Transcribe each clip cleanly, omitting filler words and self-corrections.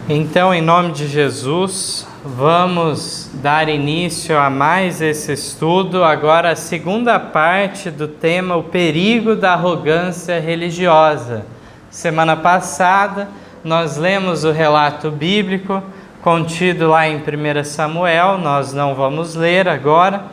Então, em nome de Jesus, vamos dar início a mais esse estudo. Agora, a segunda parte do tema, o perigo da arrogância religiosa. Semana passada, nós lemos o relato bíblico contido lá em 1 Samuel, nós não vamos ler agora,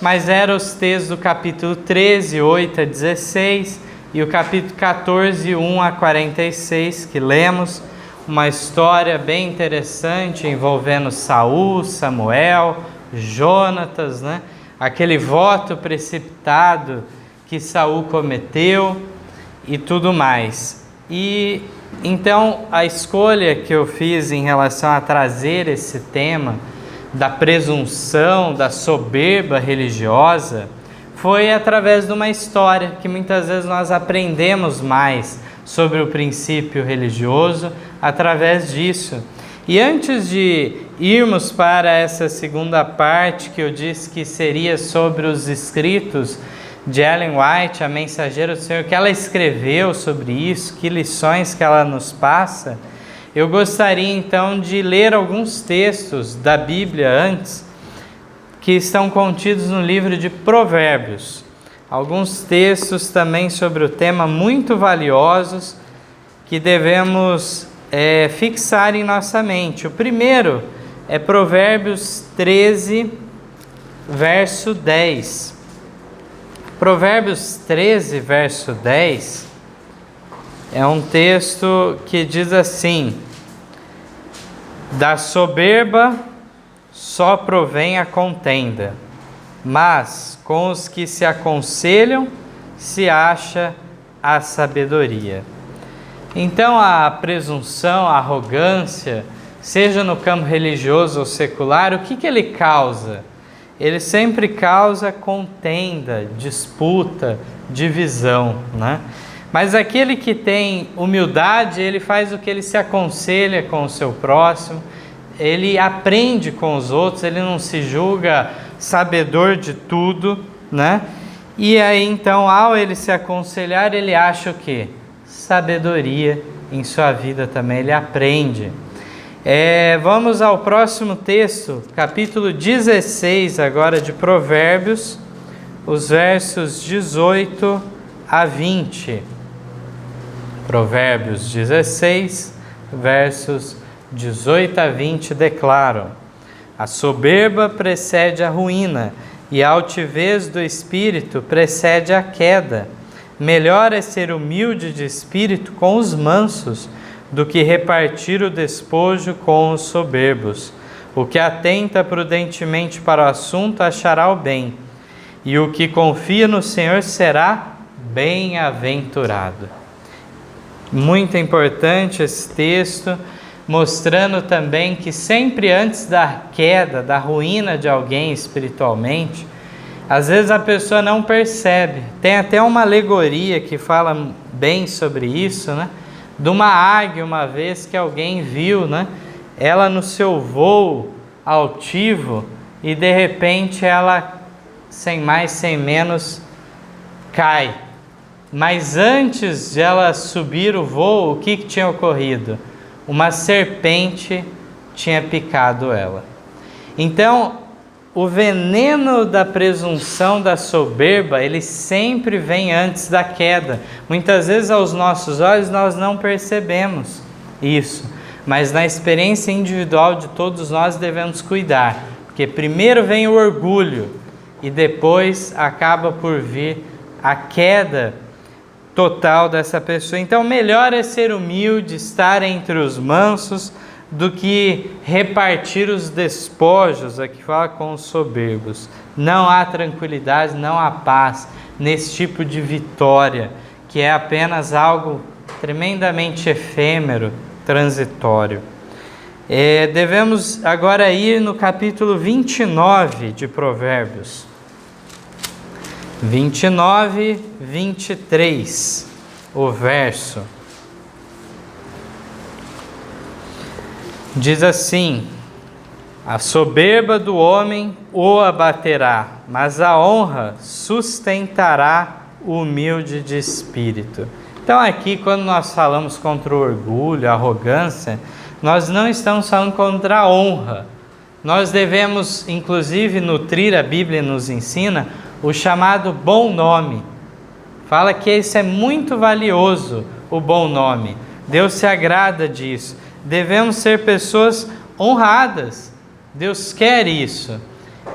mas eram os textos do capítulo 13, 8 a 16, e o capítulo 14, 1 a 46, que lemos. Uma história bem interessante envolvendo Saul, Samuel, Jonatas, né? Aquele voto precipitado que Saul cometeu e tudo mais. E então a escolha que eu fiz em relação a trazer esse tema da presunção, da soberba religiosa, foi através de uma história que muitas vezes nós aprendemos mais sobre o princípio religioso através disso. E antes de irmos para essa segunda parte que eu disse que seria sobre os escritos de Ellen White, a mensageira do Senhor, que ela escreveu sobre isso, que lições que ela nos passa, eu gostaria então de ler alguns textos da Bíblia antes, que estão contidos no livro de Provérbios. Alguns textos também sobre o tema muito valiosos que devemos fixar em nossa mente. O primeiro é Provérbios 13, verso 10. Provérbios 13, verso 10 é um texto que diz assim: da soberba só provém a contenda, mas com os que se aconselham se acha a sabedoria. Então a presunção, a arrogância, seja no campo religioso ou secular, o que ele causa? Ele sempre causa contenda, disputa, divisão, né? Mas aquele que tem humildade, ele faz o que ele se aconselha com o seu próximo, ele aprende com os outros, ele não se julga sabedor de tudo, né? E aí então, ao ele se aconselhar, ele acha o quê? Sabedoria em sua vida também, ele aprende. Vamos ao próximo texto, capítulo 16 agora de Provérbios, os versos 18 a 20. Provérbios 16, versos 18 a 20 declaram: a soberba precede a ruína, e a altivez do espírito precede a queda. Melhor é ser humilde de espírito com os mansos, do que repartir o despojo com os soberbos. O que atenta prudentemente para o assunto achará o bem, e o que confia no Senhor será bem-aventurado. Muito importante esse texto, mostrando também que sempre antes da queda, da ruína de alguém espiritualmente, às vezes a pessoa não percebe. Tem até uma alegoria que fala bem sobre isso, né? De uma águia, uma vez que alguém viu, né? Ela no seu voo altivo e de repente ela, sem mais, sem menos, cai. Mas antes de ela subir o voo, o que tinha ocorrido? Uma serpente tinha picado ela. Então, o veneno da presunção, da soberba, ele sempre vem antes da queda. Muitas vezes aos nossos olhos nós não percebemos isso, mas na experiência individual de todos nós devemos cuidar, porque primeiro vem o orgulho e depois acaba por vir a queda total dessa pessoa. Então melhor é ser humilde, estar entre os mansos, do que repartir os despojos, aqui fala, com os soberbos. Não há tranquilidade, não há paz nesse tipo de vitória, que é apenas algo tremendamente efêmero, transitório. Devemos agora ir no capítulo 29 de Provérbios. 29, 23, o verso. Diz assim: a soberba do homem o abaterá, mas a honra sustentará o humilde de espírito. Então aqui, quando nós falamos contra o orgulho, a arrogância, nós não estamos falando contra a honra. Nós devemos, inclusive, nutrir, a Bíblia nos ensina, o chamado bom nome. Fala que isso é muito valioso, o bom nome. Deus se agrada disso. Devemos ser pessoas honradas. Deus quer isso.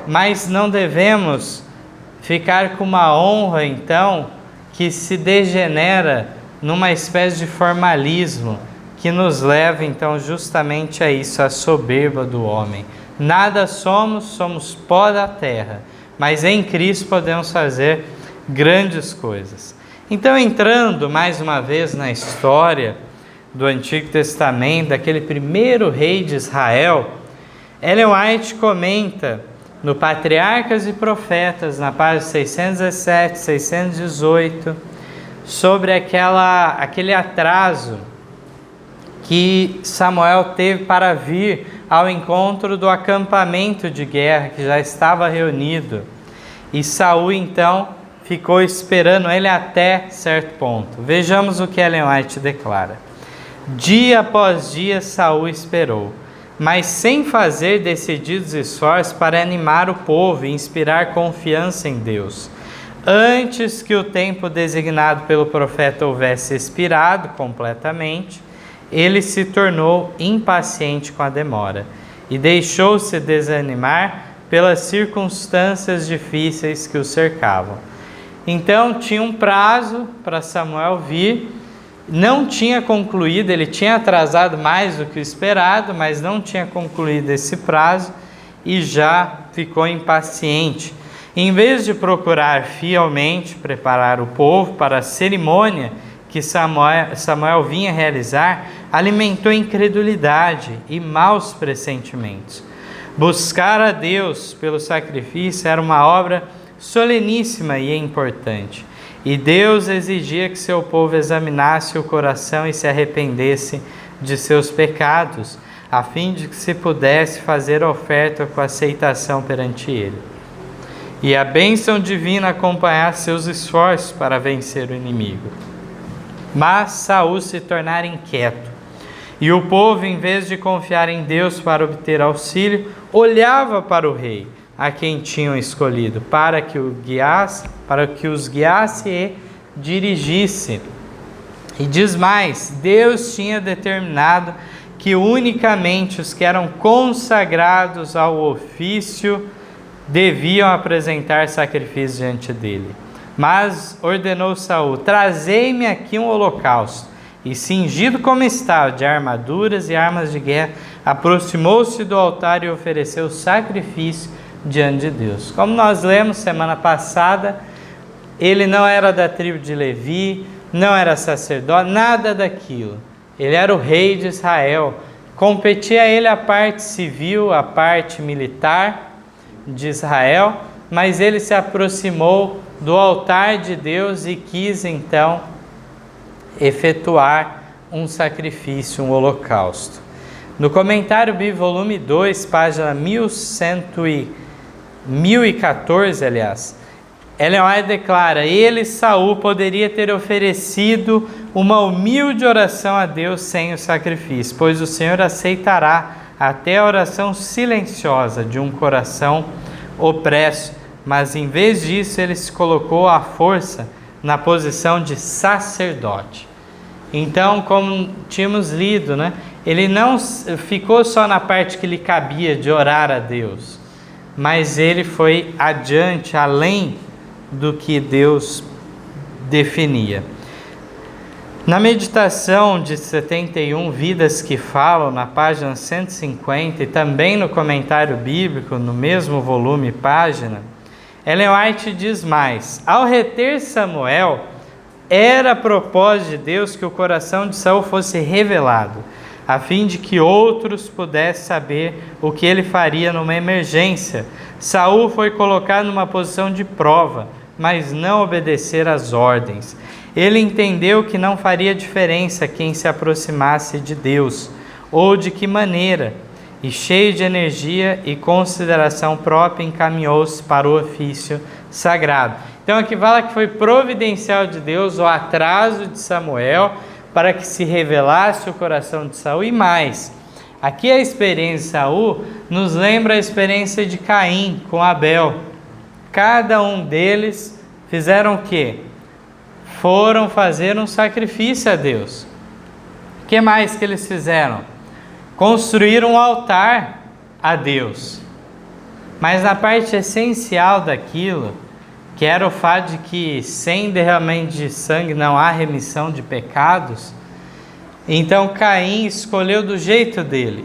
Mas não devemos ficar com uma honra, então, que se degenera numa espécie de formalismo, que nos leva, então, justamente a isso, a soberba do homem. Nada somos, somos pó da terra, mas em Cristo podemos fazer grandes coisas. Então, entrando mais uma vez na história do Antigo Testamento, daquele primeiro rei de Israel, Ellen White comenta no Patriarcas e Profetas, na página 617, 618, sobre aquele atraso que Samuel teve para vir ao encontro do acampamento de guerra que já estava reunido. E Saul, então, ficou esperando ele até certo ponto. Vejamos o que Ellen White declara. Dia após dia Saul esperou, mas sem fazer decididos esforços para animar o povo e inspirar confiança em Deus. Antes que o tempo designado pelo profeta houvesse expirado completamente, ele se tornou impaciente com a demora e deixou-se desanimar pelas circunstâncias difíceis que o cercavam. Então tinha um prazo para Samuel vir, não tinha concluído, ele tinha atrasado mais do que o esperado, mas não tinha concluído esse prazo e já ficou impaciente. Em vez de procurar fielmente preparar o povo para a cerimônia que Samuel vinha realizar, alimentou incredulidade e maus pressentimentos. Buscar a Deus pelo sacrifício era uma obra soleníssima e importante, e Deus exigia que seu povo examinasse o coração e se arrependesse de seus pecados, a fim de que se pudesse fazer oferta com aceitação perante Ele, e a bênção divina acompanhar seus esforços para vencer o inimigo. Mas Saul se tornara inquieto, e o povo, em vez de confiar em Deus para obter auxílio, olhava para o rei, a quem tinham escolhido, para que os guiasse e dirigisse. E diz mais, Deus tinha determinado que unicamente os que eram consagrados ao ofício deviam apresentar sacrifício diante dele. Mas ordenou Saul: trazei-me aqui um holocausto. E cingido como estava de armaduras e armas de guerra, aproximou-se do altar e ofereceu sacrifício diante de Deus. Como nós lemos semana passada, ele não era da tribo de Levi, não era sacerdote, nada daquilo. Ele era o rei de Israel. Competia a ele a parte civil, a parte militar de Israel, mas ele se aproximou do altar de Deus e quis então efetuar um sacrifício, um holocausto. No comentário bíblico, volume 2, página 1014, Ellen White declara: ele, Saul, poderia ter oferecido uma humilde oração a Deus sem o sacrifício, pois o Senhor aceitará até a oração silenciosa de um coração opresso, mas em vez disso ele se colocou à força na posição de sacerdote. Então, como tínhamos lido, ele não ficou só na parte que lhe cabia de orar a Deus, mas ele foi adiante, além do que Deus definia. Na meditação de 71 Vidas que Falam, na página 150, e também no comentário bíblico, no mesmo volume, página, Ellen White diz mais: ao reter Samuel, era propósito de Deus que o coração de Saul fosse revelado, a fim de que outros pudessem saber o que ele faria numa emergência. Saul foi colocado numa posição de prova, mas não obedecer às ordens. Ele entendeu que não faria diferença quem se aproximasse de Deus, ou de que maneira, e cheio de energia e consideração própria, encaminhou-se para o ofício sagrado. Então aqui fala que foi providencial de Deus o atraso de Samuel para que se revelasse o coração de Saul, e mais, Aqui a experiência de Saul nos lembra a experiência de Caim com Abel. Cada um deles fizeram o quê? Foram fazer um sacrifício a Deus. O que mais que eles fizeram? Construíram um altar a Deus. Mas na parte essencial daquilo, que era o fato de que sem derramamento de sangue não há remissão de pecados, então Caim escolheu do jeito dele.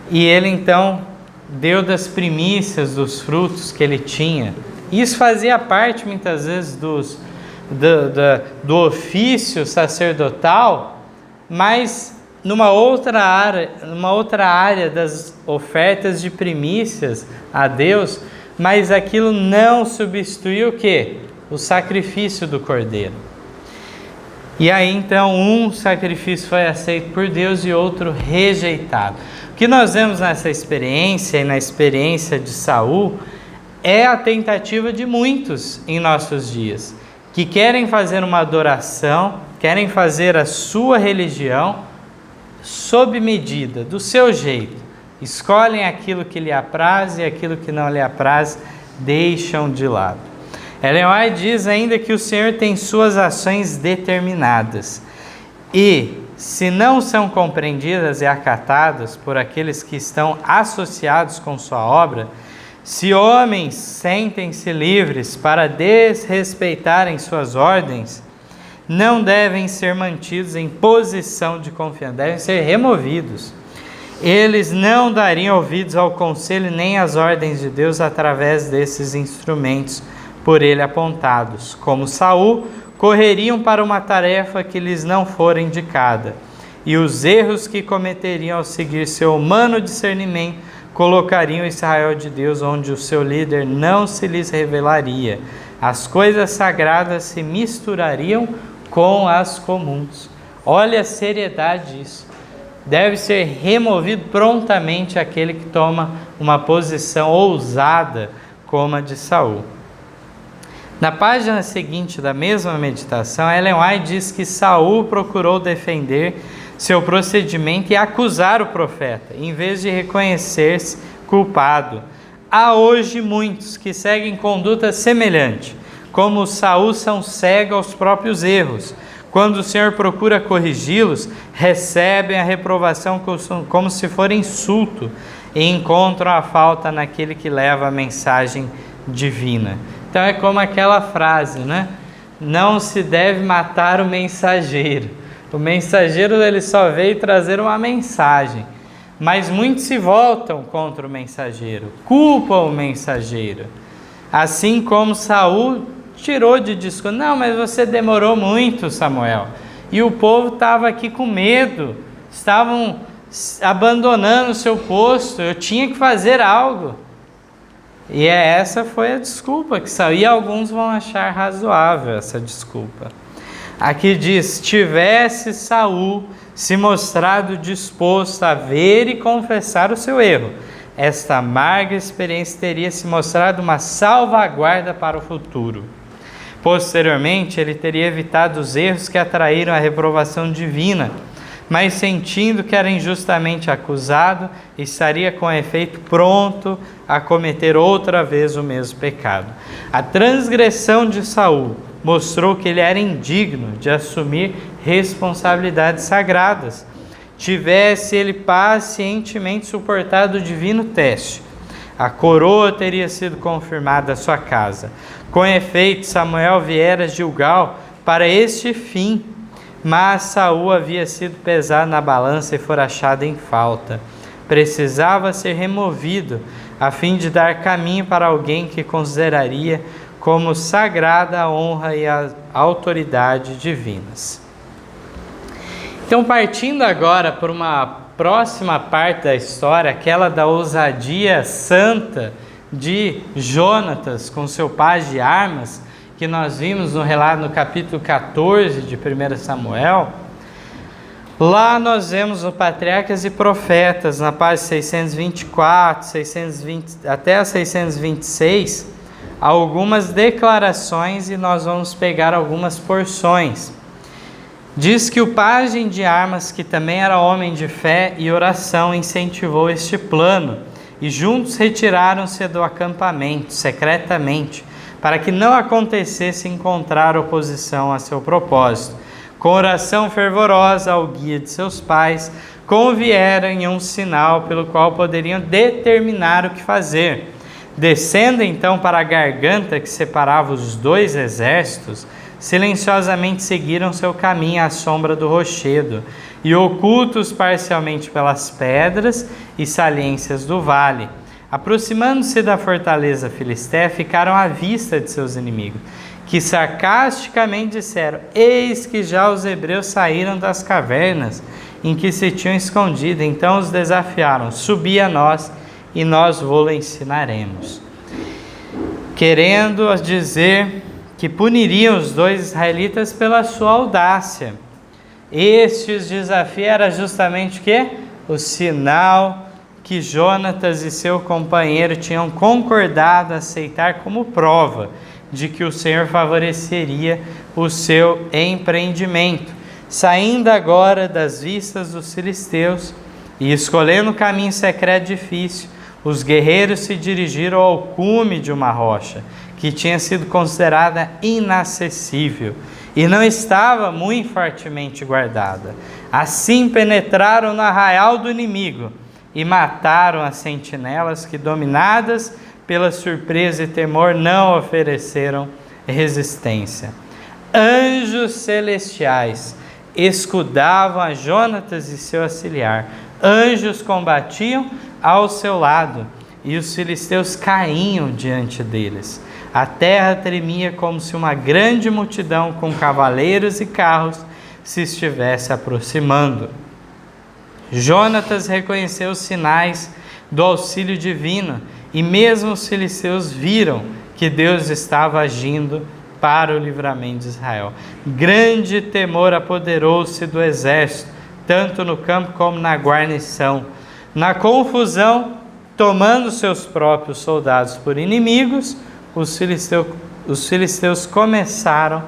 E ele então deu das primícias dos frutos que ele tinha. Isso fazia parte muitas vezes do ofício sacerdotal, mas numa outra área das ofertas de primícias a Deus, mas aquilo não substituiu o quê? O sacrifício do cordeiro. E aí então um sacrifício foi aceito por Deus e outro rejeitado. O que nós vemos nessa experiência e na experiência de Saul é a tentativa de muitos em nossos dias, que querem fazer uma adoração, querem fazer a sua religião sob medida, do seu jeito. Escolhem aquilo que lhe apraz e aquilo que não lhe apraz deixam de lado. Ellen White diz ainda que o Senhor tem suas ações determinadas e, se não são compreendidas e acatadas por aqueles que estão associados com sua obra, se homens sentem-se livres para desrespeitarem suas ordens, não devem ser mantidos em posição de confiança, devem ser removidos. Eles não dariam ouvidos ao conselho nem às ordens de Deus através desses instrumentos por ele apontados. Como Saul, correriam para uma tarefa que lhes não fora indicada, e os erros que cometeriam ao seguir seu humano discernimento colocariam Israel de Deus onde o seu líder não se lhes revelaria. As coisas sagradas se misturariam com as comuns. Olha a seriedade disso. Deve ser removido prontamente aquele que toma uma posição ousada como a de Saul. Na página seguinte da mesma meditação, Ellen White diz que Saul procurou defender seu procedimento e acusar o profeta, em vez de reconhecer-se culpado. Há hoje muitos que seguem conduta semelhante, como Saul são cegos aos próprios erros. Quando o Senhor procura corrigi-los, recebem a reprovação como se for insulto e encontram a falta naquele que leva a mensagem divina. Então é como aquela frase, né? Não se deve matar o mensageiro. O mensageiro ele só veio trazer uma mensagem, mas muitos se voltam contra o mensageiro, culpam o mensageiro. Assim como Saul tirou de discurso, não, mas você demorou muito, Samuel. E o povo estava aqui com medo, estavam abandonando o seu posto, eu tinha que fazer algo. E essa foi a desculpa que saiu, e alguns vão achar razoável essa desculpa. Aqui diz, tivesse Saul se mostrado disposto a ver e confessar o seu erro, esta amarga experiência teria se mostrado uma salvaguarda para o futuro. Posteriormente, ele teria evitado os erros que atraíram a reprovação divina, mas sentindo que era injustamente acusado, estaria com efeito pronto a cometer outra vez o mesmo pecado. A transgressão de Saul mostrou que ele era indigno de assumir responsabilidades sagradas. Tivesse ele pacientemente suportado o divino teste, a coroa teria sido confirmada à sua casa. Com efeito, Samuel viera a Gilgal para este fim, mas Saul havia sido pesado na balança e fora achado em falta. Precisava ser removido, a fim de dar caminho para alguém que consideraria como sagrada a honra e a autoridade divinas. Então, partindo agora por uma próxima parte da história, aquela da ousadia santa de Jonatas com seu pajem de armas, que nós vimos no relato no capítulo 14 de 1 Samuel, lá nós vemos no Patriarcas e Profetas, na página 624, 620, até a 626, algumas declarações, e nós vamos pegar algumas porções. Diz que o pajem de armas, que também era homem de fé e oração, incentivou este plano, e juntos retiraram-se do acampamento, secretamente, para que não acontecesse encontrar oposição a seu propósito. Com oração fervorosa ao guia de seus pais, convieram em um sinal pelo qual poderiam determinar o que fazer. Descendo então para a garganta que separava os dois exércitos, silenciosamente seguiram seu caminho à sombra do rochedo, e ocultos parcialmente pelas pedras e saliências do vale. Aproximando-se da fortaleza filistéia, ficaram à vista de seus inimigos, que sarcasticamente disseram: eis que já os hebreus saíram das cavernas em que se tinham escondido. Então os desafiaram: subi a nós, e nós vô-lo ensinaremos. Querendo dizer que puniriam os dois israelitas pela sua audácia. Este desafio era justamente o quê? O sinal que Jonatas e seu companheiro tinham concordado aceitar como prova de que o Senhor favoreceria o seu empreendimento. Saindo agora das vistas dos filisteus e escolhendo o caminho secreto difícil, os guerreiros se dirigiram ao cume de uma rocha, que tinha sido considerada inacessível e não estava muito fortemente guardada. Assim penetraram no arraial do inimigo e mataram as sentinelas que, dominadas pela surpresa e temor, não ofereceram resistência. Anjos celestiais escudavam a Jonatas e seu auxiliar. Anjos combatiam ao seu lado, e os filisteus caíam diante deles. A terra tremia como se uma grande multidão com cavaleiros e carros se estivesse aproximando. Jonatas reconheceu os sinais do auxílio divino, e mesmo os filisteus viram que Deus estava agindo para o livramento de Israel. Grande temor apoderou-se do exército, tanto no campo como na guarnição. Na confusão, tomando seus próprios soldados por inimigos, os filisteus começaram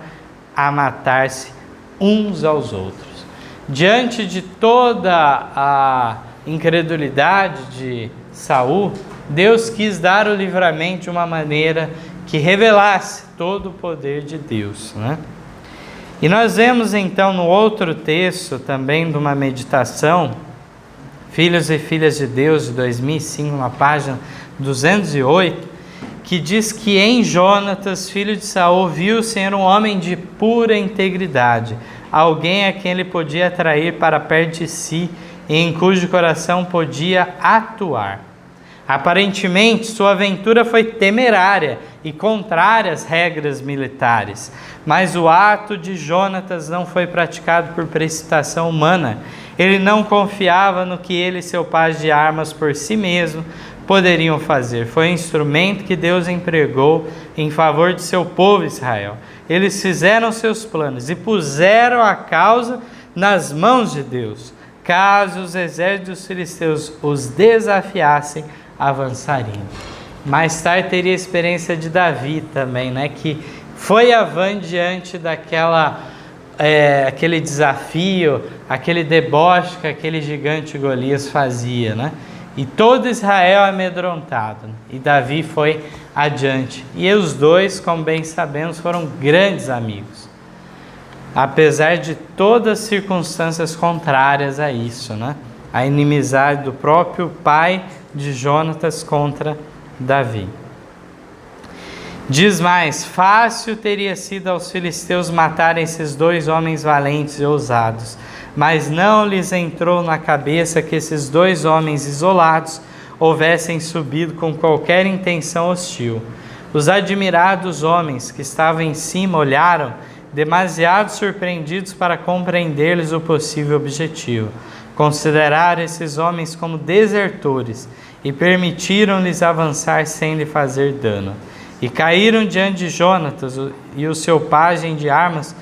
a matar-se uns aos outros. Diante de toda a incredulidade de Saul, Deus quis dar o livramento de uma maneira que revelasse todo o poder de Deus, né? E nós vemos então no outro texto, também de uma meditação, Filhos e Filhas de Deus, de 2005, na página 208, que diz que em Jonatas, filho de Saul, viu o Senhor um homem de pura integridade, alguém a quem ele podia atrair para perto de si e em cujo coração podia atuar. Aparentemente, sua aventura foi temerária e contrária às regras militares, mas o ato de Jonatas não foi praticado por precipitação humana. Ele não confiava no que ele e seu pai de armas por si mesmo poderiam fazer. Foi um instrumento que Deus empregou em favor de seu povo Israel. Eles fizeram seus planos e puseram a causa nas mãos de Deus. Caso os exércitos filisteus os desafiassem, avançariam. Mais tarde teria a experiência de Davi também, né? Que foi avante diante aquele desafio, aquele deboche que aquele gigante Golias fazia, né? E todo Israel amedrontado, né? E Davi foi adiante. E os dois, como bem sabemos, foram grandes amigos, apesar de todas as circunstâncias contrárias a isso, né? A inimizade do próprio pai de Jonatas contra Davi. Diz mais: fácil teria sido aos filisteus matarem esses dois homens valentes e ousados, mas não lhes entrou na cabeça que esses dois homens isolados houvessem subido com qualquer intenção hostil. Os admirados homens que estavam em cima olharam, demasiado surpreendidos para compreender-lhes o possível objetivo. Consideraram esses homens como desertores e permitiram-lhes avançar sem lhe fazer dano. E caíram diante de Jonatas, e o seu pajem de armas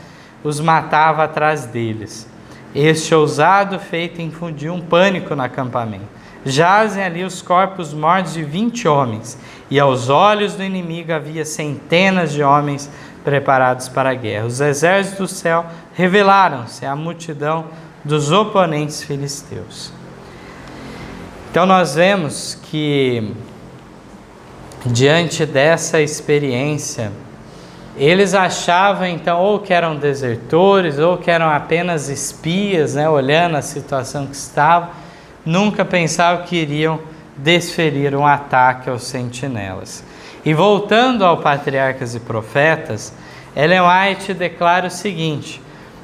os matava atrás deles. Este ousado feito infundiu um pânico no acampamento. Jazem ali os corpos mortos de 20 homens, e aos olhos do inimigo havia centenas de homens preparados para a guerra. Os exércitos do céu revelaram-se à multidão dos oponentes filisteus. Então nós vemos que, diante dessa experiência, eles achavam então ou que eram desertores ou que eram apenas espias, olhando a situação que estava, nunca pensavam que iriam desferir um ataque aos sentinelas. E voltando ao Patriarcas e Profetas, Ellen White declara o seguinte: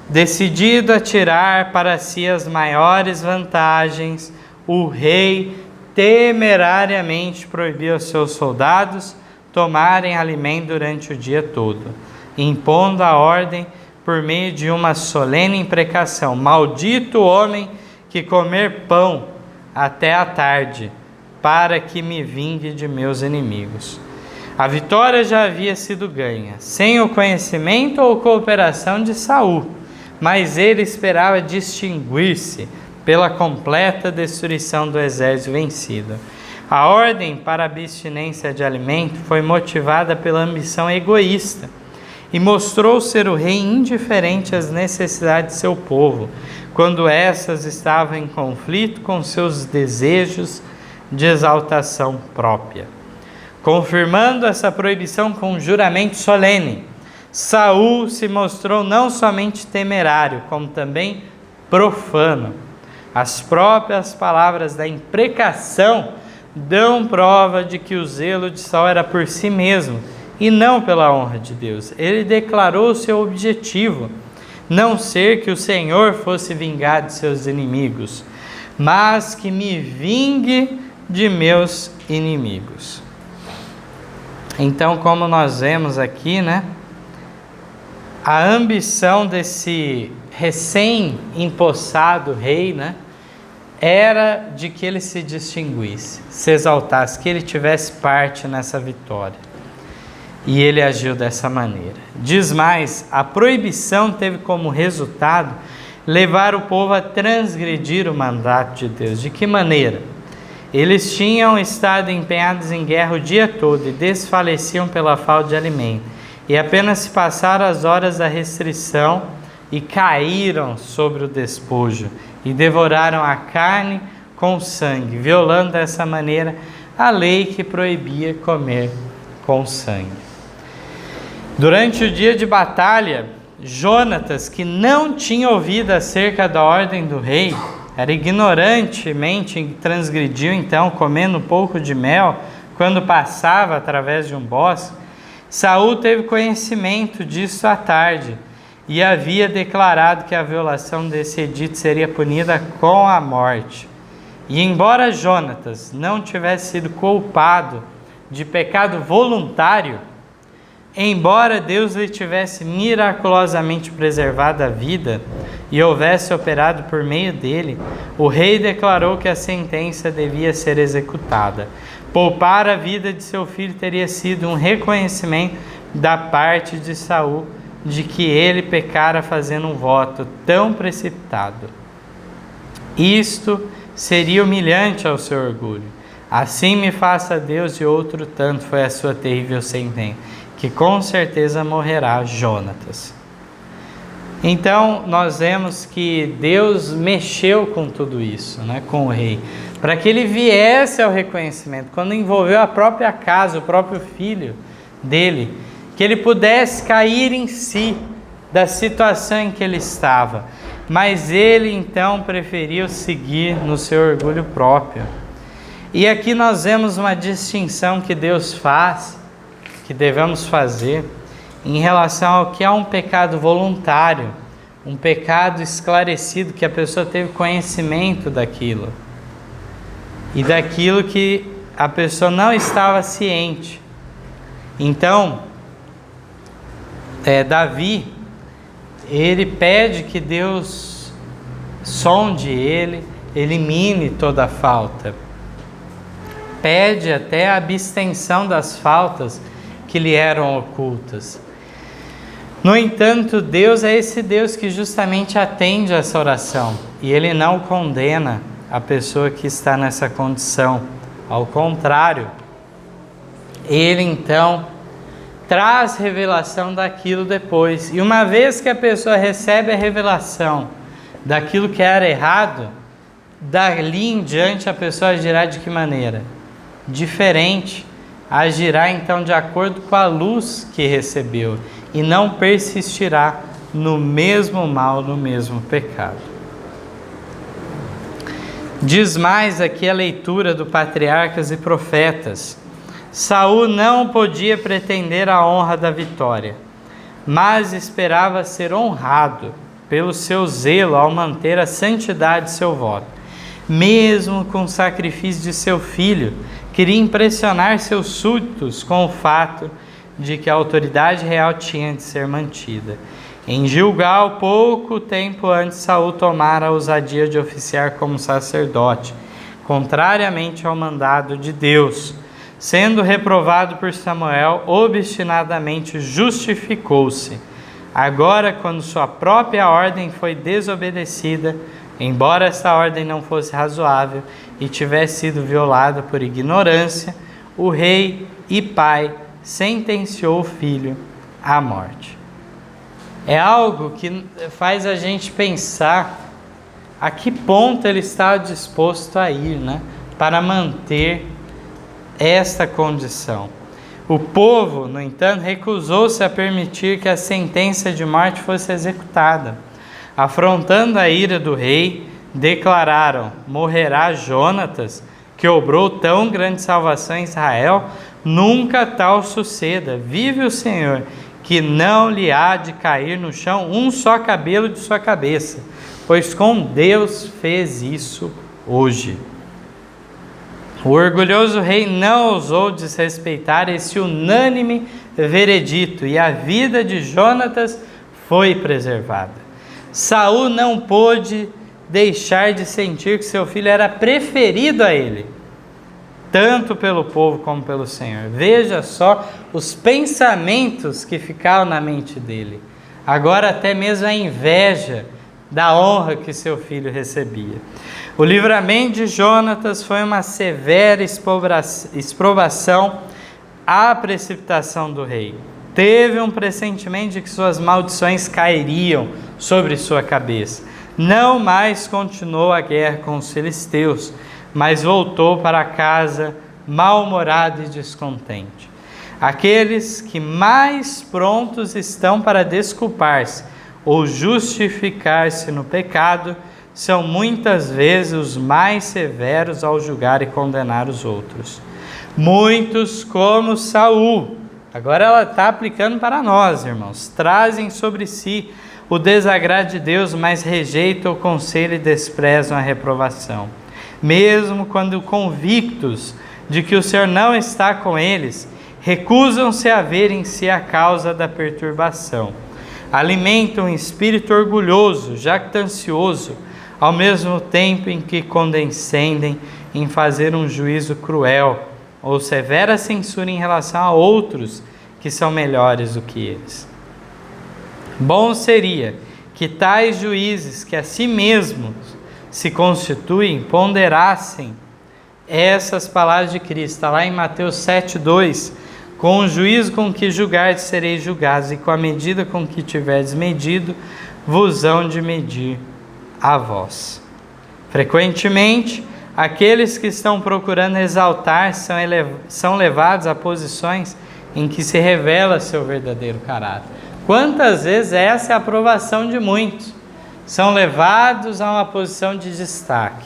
decidido a tirar para si as maiores vantagens, o rei temerariamente proibiu aos seus soldados tomarem alimento durante o dia todo, impondo a ordem por meio de uma solene imprecação: maldito o homem que comer pão até a tarde, para que me vingue de meus inimigos. A vitória já havia sido ganha, sem o conhecimento ou cooperação de Saul, mas ele esperava distinguir-se pela completa destruição do exército vencido. A ordem para a abstinência de alimento foi motivada pela ambição egoísta e mostrou ser o rei indiferente às necessidades de seu povo, quando essas estavam em conflito com seus desejos de exaltação própria. Confirmando essa proibição com um juramento solene, Saul se mostrou não somente temerário, como também profano. As próprias palavras da imprecação dão prova de que o zelo de Saul era por si mesmo e não pela honra de Deus. Ele declarou seu objetivo: não ser que o Senhor fosse vingar de seus inimigos, mas que me vingue de meus inimigos. Então, como nós vemos aqui, a ambição desse recém-empossado rei, era de que ele se distinguisse, se exaltasse, que ele tivesse parte nessa vitória. E ele agiu dessa maneira. Diz mais: a proibição teve como resultado levar o povo a transgredir o mandato de Deus. De que maneira? Eles tinham estado empenhados em guerra o dia todo e desfaleciam pela falta de alimento. E apenas se passaram as horas da restrição e caíram sobre o despojo e devoraram a carne com sangue, violando dessa maneira a lei que proibia comer com sangue. Durante o dia de batalha, Jonatas, que não tinha ouvido acerca da ordem do rei, era ignorantemente transgrediu então, comendo um pouco de mel, quando passava através de um bosque. Saul teve conhecimento disso à tarde e havia declarado que a violação desse edito seria punida com a morte. E embora Jonatas não tivesse sido culpado de pecado voluntário, embora Deus lhe tivesse miraculosamente preservado a vida e houvesse operado por meio dele, o rei declarou que a sentença devia ser executada. Poupar a vida de seu filho teria sido um reconhecimento da parte de Saul de que ele pecara fazendo um voto tão precipitado. Isto seria humilhante ao seu orgulho. Assim me faça Deus de outro tanto, foi a sua terrível sentença, que com certeza morrerá Jonatas. Então nós vemos que Deus mexeu com tudo isso, com o rei, para que ele viesse ao reconhecimento, quando envolveu a própria casa, o próprio filho dele, que ele pudesse cair em si da situação em que ele estava. Mas ele então preferiu seguir no seu orgulho próprio. E aqui nós vemos uma distinção que Deus faz, que devemos fazer, em relação ao que é um pecado voluntário, um pecado esclarecido, que a pessoa teve conhecimento daquilo, e daquilo que a pessoa não estava ciente. Então, Davi, ele pede que Deus sonde ele, elimine toda a falta. Pede até a abstenção das faltas que lhe eram ocultas. No entanto, Deus é esse Deus que justamente atende a essa oração. E Ele não condena a pessoa que está nessa condição. Ao contrário, Ele então traz revelação daquilo depois. E uma vez que a pessoa recebe a revelação daquilo que era errado, dali em diante a pessoa agirá de que maneira? Diferente. Agirá então de acordo com a luz que recebeu e não persistirá no mesmo mal, no mesmo pecado. Diz mais aqui a leitura do Patriarcas e Profetas. Saul não podia pretender a honra da vitória, mas esperava ser honrado pelo seu zelo ao manter a santidade de seu voto. Mesmo com o sacrifício de seu filho, queria impressionar seus súditos com o fato de que a autoridade real tinha de ser mantida. Em Gilgal, pouco tempo antes, Saul tomara a ousadia de oficiar como sacerdote, contrariamente ao mandado de Deus. Sendo reprovado por Samuel, obstinadamente justificou-se. Agora, quando sua própria ordem foi desobedecida, embora essa ordem não fosse razoável e tivesse sido violada por ignorância, o rei e pai sentenciou o filho à morte. É algo que faz a gente pensar a que ponto ele está disposto a ir, para manter esta condição. O povo, no entanto, recusou-se a permitir que a sentença de morte fosse executada. Afrontando a ira do rei, declararam: morrerá Jonatas, que obrou tão grande salvação em Israel? Nunca tal suceda. Vive o Senhor, que não lhe há de cair no chão um só cabelo de sua cabeça, pois com Deus fez isso hoje. O orgulhoso rei não ousou desrespeitar esse unânime veredito, e a vida de Jonatas foi preservada. Saul não pôde deixar de sentir que seu filho era preferido a ele, tanto pelo povo como pelo Senhor. Veja só os pensamentos que ficavam na mente dele. Agora até mesmo a inveja da honra que seu filho recebia. O livramento de Jonatas foi uma severa exprobação à precipitação do rei. Teve um pressentimento de que suas maldições cairiam sobre sua cabeça. Não mais continuou a guerra com os filisteus, mas voltou para casa mal-humorado e descontente. Aqueles que mais prontos estão para desculpar-se ou justificar-se no pecado são muitas vezes os mais severos ao julgar e condenar os outros. Muitos, como Saul, agora ela está aplicando para nós, irmãos, trazem sobre si o desagrado de Deus, mas rejeitam o conselho e desprezam a reprovação. Mesmo quando convictos de que o Senhor não está com eles, recusam-se a ver em si a causa da perturbação. Alimentam um espírito orgulhoso, jactancioso, ao mesmo tempo em que condescendem em fazer um juízo cruel ou severa censura em relação a outros que são melhores do que eles. Bom seria que tais juízes, que a si mesmos se constituem, ponderassem essas palavras de Cristo. Está lá em Mateus 7,2: com o juízo com que julgardes sereis julgados, e com a medida com que tiverdes medido, vos hão de medir a vós. Frequentemente, aqueles que estão procurando exaltar são levados a posições em que se revela seu verdadeiro caráter. Quantas vezes essa é a aprovação de muitos? São levados a uma posição de destaque.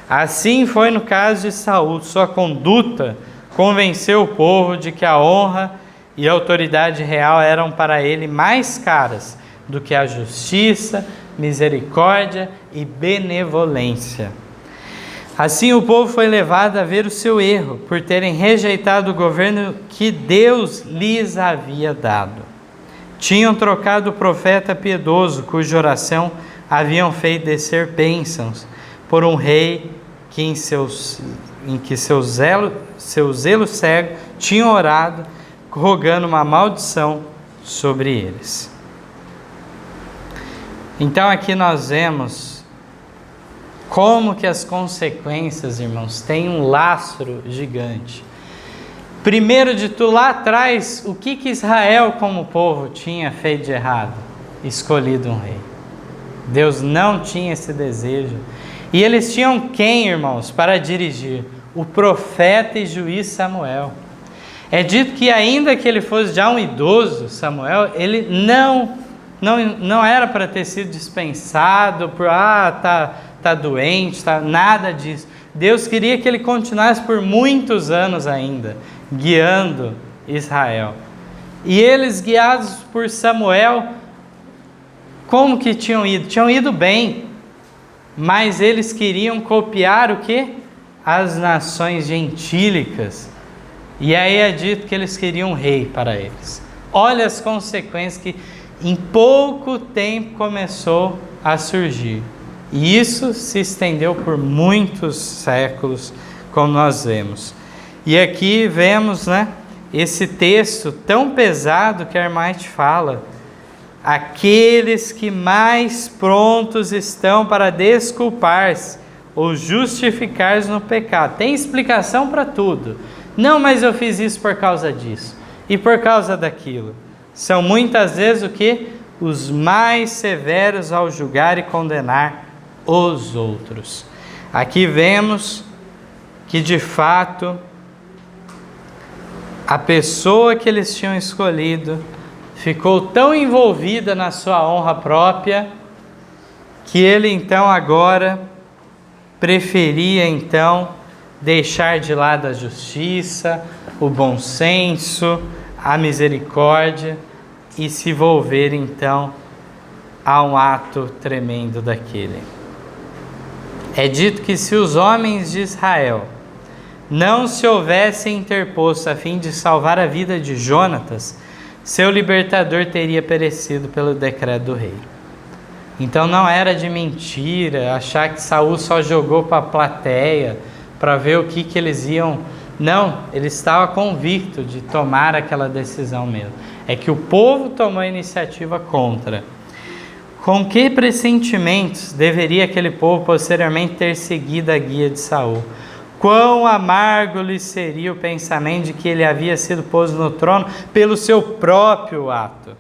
Assim foi no caso de Saul. Sua conduta convenceu o povo de que a honra e a autoridade real eram para ele mais caras do que a justiça, misericórdia e benevolência. Assim o povo foi levado a ver o seu erro, por terem rejeitado o governo que Deus lhes havia dado. Tinham trocado o profeta piedoso, cuja oração haviam feito descer bênçãos, por um rei que em que seu zelo cego tinha orado, rogando uma maldição sobre eles. Então aqui nós vemos como que as consequências, irmãos, têm um lastro gigante. Primeiro de tudo, lá atrás, o que Israel como povo tinha feito de errado? Escolhido um rei. Deus não tinha esse desejo. E eles tinham quem, irmãos, para dirigir? O profeta e juiz Samuel. É dito que ainda que ele fosse já um idoso, Samuel, ele não era para ter sido dispensado por, tá doente, nada disso. Deus queria que ele continuasse por muitos anos ainda, guiando Israel. E eles, guiados por Samuel, como que tinham ido? Tinham ido bem, mas eles queriam copiar o quê? As nações gentílicas. E aí é dito que eles queriam um rei para eles. Olha as consequências que em pouco tempo começou a surgir. E isso se estendeu por muitos séculos, como nós vemos. E aqui vemos, esse texto tão pesado que a irmã White fala. Aqueles que mais prontos estão para desculpar-se ou justificar-se no pecado. Tem explicação para tudo. Não, mas eu fiz isso por causa disso e por causa daquilo. São muitas vezes o que? Os mais severos ao julgar e condenar os outros. Aqui vemos que de fato a pessoa que eles tinham escolhido ficou tão envolvida na sua honra própria que ele então agora preferia então deixar de lado a justiça, o bom senso, a misericórdia e se envolver então a um ato tremendo daquele. É dito que se os homens de Israel não se houvessem interposto a fim de salvar a vida de Jonatas, seu libertador teria perecido pelo decreto do rei. Então não era de mentira achar que Saul só jogou para a plateia para ver o que eles iam. Não, ele estava convicto de tomar aquela decisão mesmo. É que o povo tomou a iniciativa contra. Com que pressentimentos deveria aquele povo posteriormente ter seguido a guia de Saul? Quão amargo lhe seria o pensamento de que ele havia sido posto no trono pelo seu próprio ato.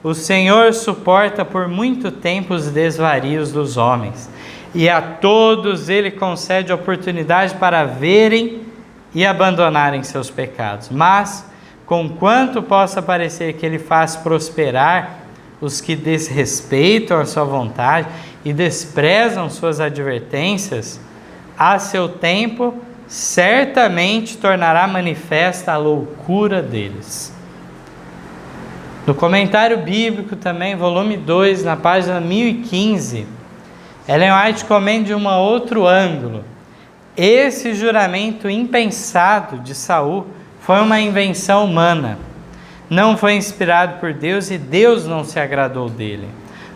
O Senhor suporta por muito tempo os desvarios dos homens, e a todos ele concede oportunidade para verem e abandonarem seus pecados. Mas, conquanto possa parecer que ele faz prosperar os que desrespeitam a sua vontade e desprezam suas advertências, a seu tempo, certamente tornará manifesta a loucura deles. No comentário bíblico também, volume 2, na página 1015, Ellen White comenta de um outro ângulo. Esse juramento impensado de Saul foi uma invenção humana. Não foi inspirado por Deus e Deus não se agradou dele.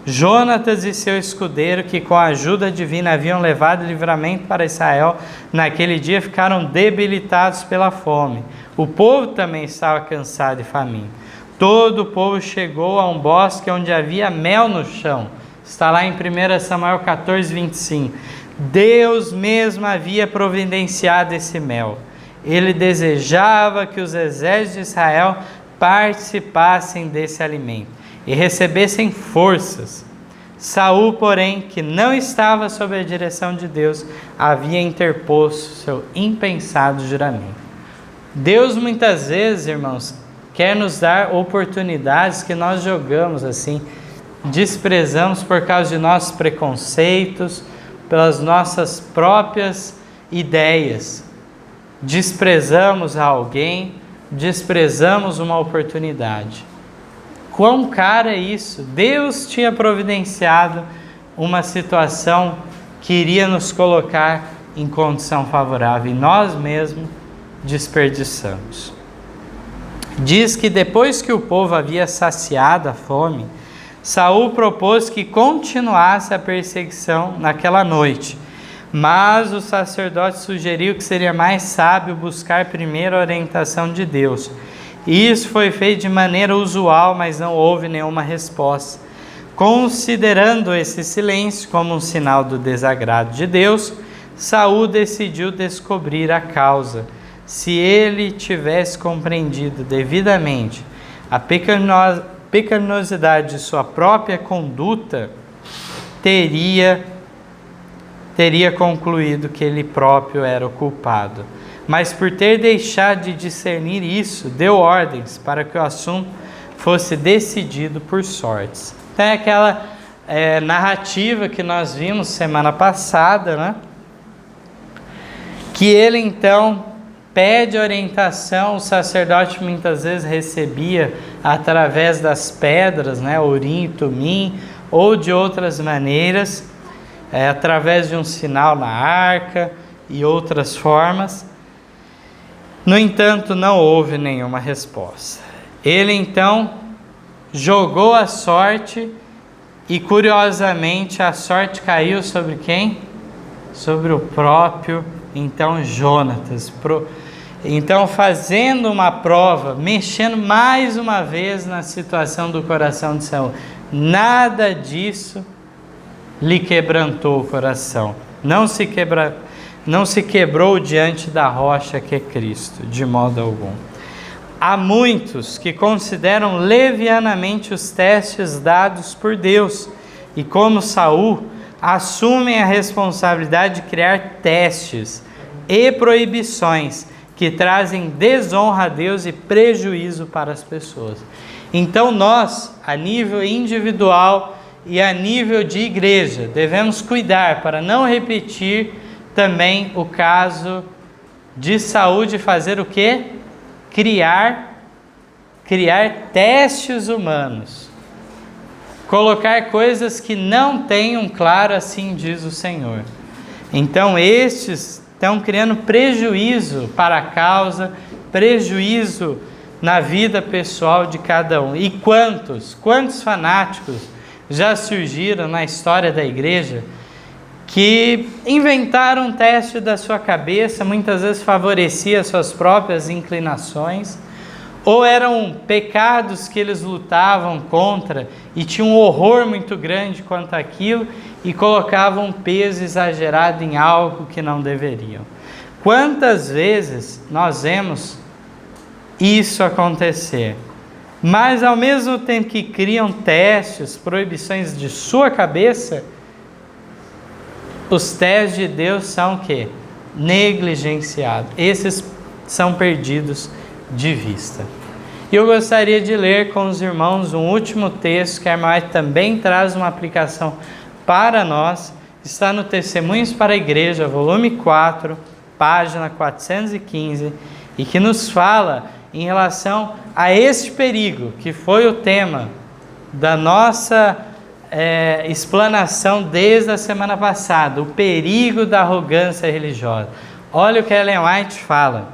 Jonatas e seu escudeiro, que com a ajuda divina haviam levado livramento para Israel, naquele dia ficaram debilitados pela fome. O povo também estava cansado e faminto. Todo o povo chegou a um bosque onde havia mel no chão. Está lá em 1 Samuel 14, 25. Deus mesmo havia providenciado esse mel. Ele desejava que os exércitos de Israel participassem desse alimento e recebessem forças. Saul, porém, que não estava sob a direção de Deus, havia interposto seu impensado juramento. Deus muitas vezes, irmãos, quer nos dar oportunidades que nós jogamos assim, desprezamos por causa de nossos preconceitos, pelas nossas próprias ideias. Desprezamos alguém, desprezamos uma oportunidade. Quão caro é isso? Deus tinha providenciado uma situação que iria nos colocar em condição favorável e nós mesmos desperdiçamos. Diz que depois que o povo havia saciado a fome, Saul propôs que continuasse a perseguição naquela noite, mas o sacerdote sugeriu que seria mais sábio buscar primeiro a orientação de Deus. Isso foi feito de maneira usual, mas não houve nenhuma resposta. Considerando esse silêncio como um sinal do desagrado de Deus, Saul decidiu descobrir a causa. se ele tivesse compreendido devidamente a pecaminosidade de sua própria conduta, teria concluído que ele próprio era o culpado. Mas por ter deixado de discernir isso, deu ordens para que o assunto fosse decidido por sortes. Então é aquela narrativa que nós vimos semana passada, né? Que ele então pede orientação, o sacerdote muitas vezes recebia através das pedras, né? Urim e Tumim, ou de outras maneiras, através de um sinal na arca e outras formas. No entanto, não houve nenhuma resposta. Ele então jogou a sorte e, curiosamente, a sorte caiu sobre quem? Sobre o próprio, então, Jonatas. Então, fazendo uma prova, mexendo mais uma vez na situação do coração de Saul. Nada disso lhe quebrantou o coração. Não se quebrou diante da rocha que é Cristo, de modo algum. Há muitos que consideram levianamente os testes dados por Deus e, como Saul, assumem a responsabilidade de criar testes e proibições que trazem desonra a Deus e prejuízo para as pessoas. Então nós, a nível individual e a nível de igreja, devemos cuidar para não repetir também o caso de Saul de fazer o quê? Criar testes humanos. Colocar coisas que não tenham claro, assim diz o Senhor. Então estes estão criando prejuízo para a causa, prejuízo na vida pessoal de cada um. E quantos fanáticos já surgiram na história da igreja que inventaram um teste da sua cabeça, muitas vezes favorecia suas próprias inclinações, ou eram pecados que eles lutavam contra e tinham um horror muito grande quanto àquilo e colocavam um peso exagerado em algo que não deveriam. Quantas vezes nós vemos isso acontecer? Mas ao mesmo tempo que criam testes, proibições de sua cabeça, os testes de Deus são o quê? Negligenciados. Esses são perdidos de vista. E eu gostaria de ler com os irmãos um último texto que a irmã também traz uma aplicação para nós. Está no Testemunhos para a Igreja, volume 4, página 415, e que nos fala em relação a este perigo, que foi o tema da nossa explanação desde a semana passada, o perigo da arrogância religiosa. Olha o que Ellen White fala.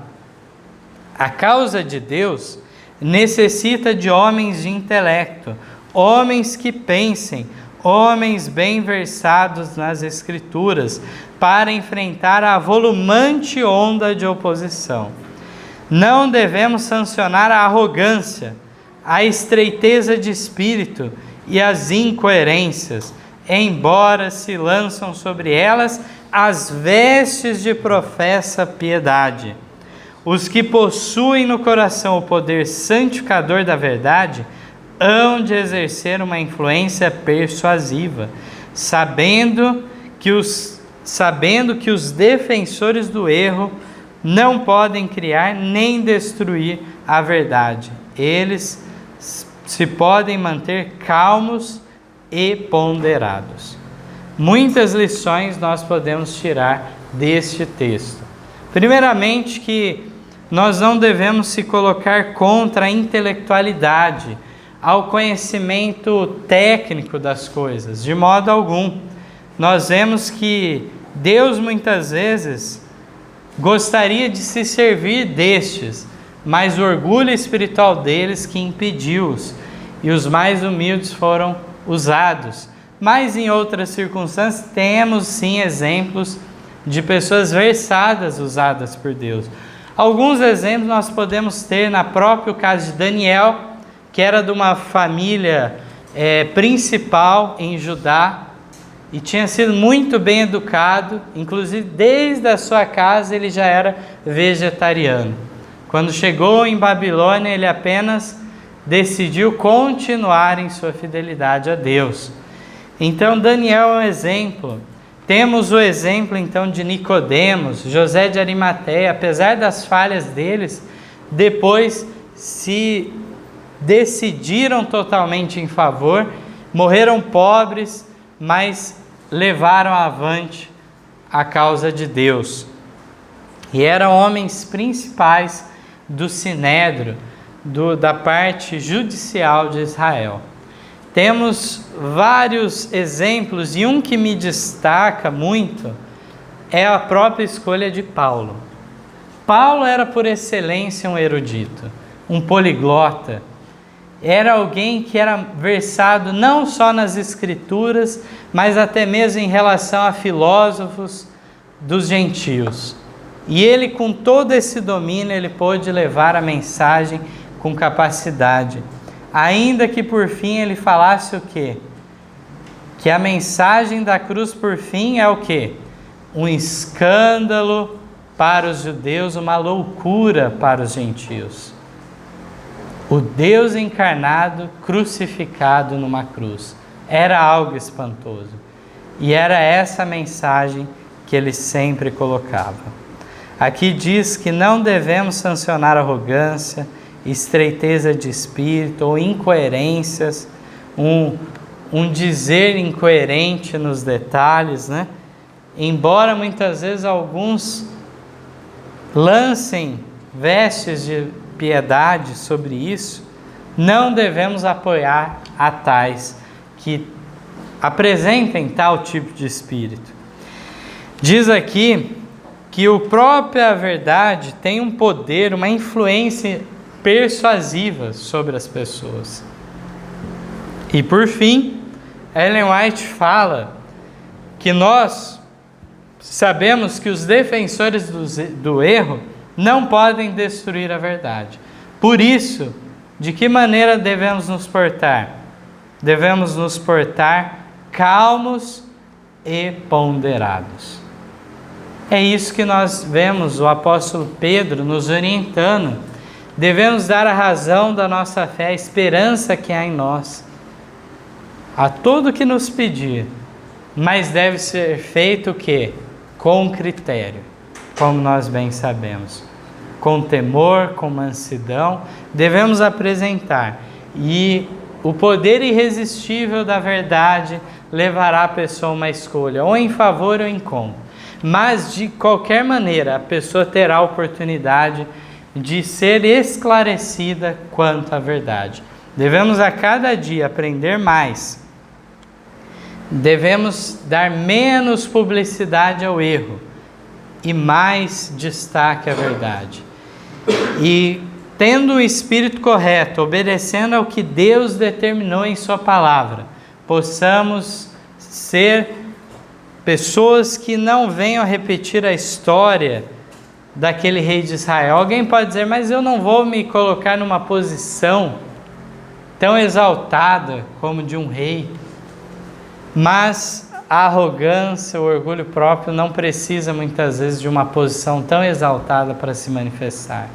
A causa de Deus necessita de homens de intelecto, homens que pensem, homens bem versados nas Escrituras, para enfrentar a volumante onda de oposição. Não devemos sancionar a arrogância, a estreiteza de espírito e as incoerências, embora se lançam sobre elas as vestes de professa piedade. Os que possuem no coração o poder santificador da verdade hão de exercer uma influência persuasiva, sabendo que os defensores do erro não podem criar nem destruir a verdade. Eles se podem manter calmos e ponderados. Muitas lições nós podemos tirar deste texto. Primeiramente, que nós não devemos se colocar contra a intelectualidade, ao conhecimento técnico das coisas, de modo algum. Nós vemos que Deus muitas vezes gostaria de se servir destes, mas o orgulho espiritual deles que impediu-os, e os mais humildes foram usados. Mas em outras circunstâncias temos sim exemplos de pessoas versadas usadas por Deus. Alguns exemplos nós podemos ter na próprio caso de Daniel, que era de uma família principal em Judá, e tinha sido muito bem educado, inclusive desde a sua casa ele já era vegetariano. Quando chegou em Babilônia, ele apenas decidiu continuar em sua fidelidade a Deus. Então Daniel é um exemplo. Temos o exemplo então de Nicodemos, José de Arimateia, apesar das falhas deles, depois se decidiram totalmente em favor, morreram pobres, mas levaram avante a causa de Deus. E eram homens principais do Sinédrio, da parte judicial de Israel. Temos vários exemplos, e um que me destaca muito é a própria escolha de Paulo. Paulo era por excelência um erudito, um poliglota. Era alguém que era versado não só nas escrituras, mas até mesmo em relação a filósofos dos gentios. E ele, com todo esse domínio, ele pôde levar a mensagem com capacidade. Ainda que por fim ele falasse o quê? Que a mensagem da cruz por fim é o quê? Um escândalo para os judeus, uma loucura para os gentios. O Deus encarnado, crucificado numa cruz. Era algo espantoso. E era essa mensagem que ele sempre colocava. Aqui diz que não devemos sancionar arrogância, estreiteza de espírito ou incoerências, um dizer incoerente nos detalhes, né? Embora muitas vezes alguns lancem vestes de piedade sobre isso, não devemos apoiar a tais que apresentem tal tipo de espírito. Diz aqui que a própria verdade tem um poder, uma influência persuasiva sobre as pessoas. E por fim, Ellen White fala que nós sabemos que os defensores do erro não podem destruir a verdade. Por isso, de que maneira devemos nos portar? Devemos nos portar calmos e ponderados. É isso que nós vemos o apóstolo Pedro nos orientando. Devemos dar a razão da nossa fé, a esperança que há em nós, a tudo que nos pedir, mas deve ser feito o quê? Com critério, como nós bem sabemos, com temor, com mansidão, devemos apresentar, e o poder irresistível da verdade levará a pessoa a uma escolha, ou em favor ou em contra, mas de qualquer maneira a pessoa terá a oportunidade de ser esclarecida quanto à verdade. Devemos a cada dia aprender mais. Devemos dar menos publicidade ao erro e mais destaque à verdade. E tendo o espírito correto, obedecendo ao que Deus determinou em sua palavra, possamos ser pessoas que não venham a repetir a história daquele rei de Israel. Alguém pode dizer, mas eu não vou me colocar numa posição tão exaltada como de um rei. Mas a arrogância, o orgulho próprio não precisa muitas vezes de uma posição tão exaltada para se manifestar.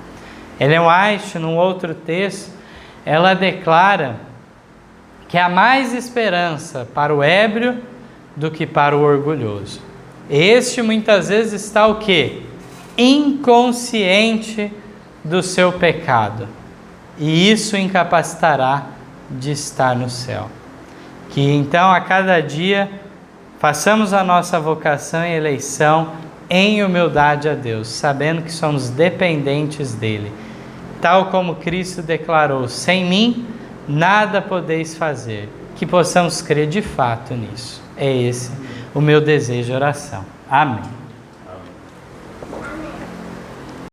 Ellen White, num outro texto, ela declara que há mais esperança para o ébrio do que para o orgulhoso. Este muitas vezes está o quê? Inconsciente do seu pecado, e isso o incapacitará de estar no céu. Que então a cada dia façamos a nossa vocação e eleição em humildade a Deus, sabendo que somos dependentes dele, tal como Cristo declarou: sem mim nada podeis fazer. Que possamos crer de fato nisso. É esse o meu desejo e oração. Amém.